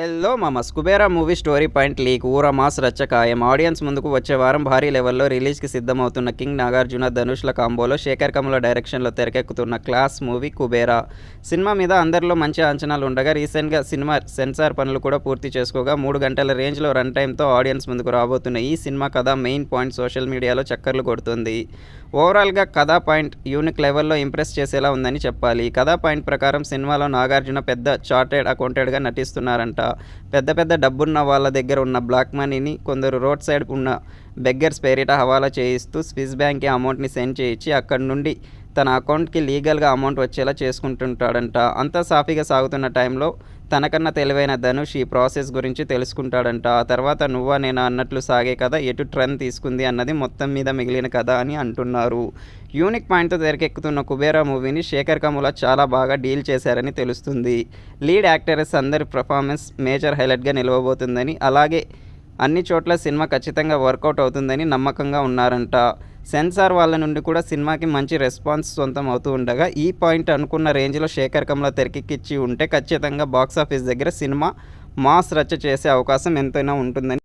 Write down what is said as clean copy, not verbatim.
Hello మామస్! 'Kubera' movie story point leak, ఊర mass రచ్చ ఖాయం. ఆడియన్స్ ముందుకు వచ్చే వారం భారీ లెవెల్లో రిలీజ్‌కి సిద్ధమవుతున్న కింగ్ నాగార్జున, ధనుష్‌ల కాంబోలో శేఖర్ కమ్ముల డైరెక్షన్‌లో తెరకెక్కుతున్న క్లాస్ మూవీ 'కుబేరా'. సినిమా మీద అందరిలో మంచి అంచనాలుండగా రీసెంట్‌గా సినిమా సెన్సార్ పనులు కూడా పూర్తి చేసుకోగా 3 గంటల రేంజ్‌లో రన్ టైమ్‌తో ఆడియన్స్ ముందుకు రాబోతున్న ఈ సినిమా కథ మెయిన్ పాయింట్ సోషల్ మీడియాలో చక్కర్లు కొడుతోంది. ఓవరాల్‌గా కథా పాయింట్ యూనిక్ లెవెల్లో ఇంప్రెస్ చేసేలా ఉందని చెప్పాలి. కథా పాయింట్ ప్రకారం సినిమాలో నాగార్జున పెద్ద చార్టెడ్ అకౌంటెంట్‌గా నటిస్తున్నారంట. పెద్ద పెద్ద డబ్బున్న వాళ్ళ దగ్గర ఉన్న బ్లాక్ మనీని కొందరు రోడ్ సైడ్ ఉన్న బెగ్గర్స్ పేరిట హవాలా చేయిస్తూ స్విస్ బ్యాంక్‌కి అమౌంట్‌ని సెండ్ చేయించి అక్కడి నుండి తన అకౌంట్‌కి లీగల్‌గా అమౌంట్ వచ్చేలా చేసుకుంటుంటాడంట. అంతా సాఫీగా సాగుతున్న టైంలో తనకన్నా తెలివైన ధనుష్ ఈ ప్రాసెస్ గురించి తెలుసుకుంటాడంట. ఆ తర్వాత నువ్వా నేనా అన్నట్లు సాగే కథ ఎటు టర్న్ తీసుకుంది అన్నది మొత్తం మీద మిగిలిన కథ అని అంటున్నారు. యూనిక్ పాయింట్‌తో తెరకెక్కుతున్న 'కుబేరా' మూవీని శేఖర్ కమ్ముల చాలా బాగా డీల్ చేశారని తెలుస్తుంది. లీడ్ యాక్టర్స్ అందరి పెర్ఫార్మెన్స్ మేజర్ హైలైట్‌గా నిలవబోతుందని, అలాగే అన్ని చోట్ల సినిమా ఖచ్చితంగా వర్కౌట్ అవుతుందని నమ్మకంగా ఉన్నారంట. సెన్సార్ వాళ్ళ నుండి కూడా సినిమాకి మంచి రెస్పాన్స్ సొంతం అవుతూ ఉండగా, ఈ పాయింట్ అనుకున్న రేంజ్‌లో శేఖర్ కమ్ముల తెరకెక్కించి ఉంటే ఖచ్చితంగా బాక్సాఫీస్ దగ్గర సినిమా మాస్ రచ్చ చేసే అవకాశం ఎంతైనా ఉంటుందని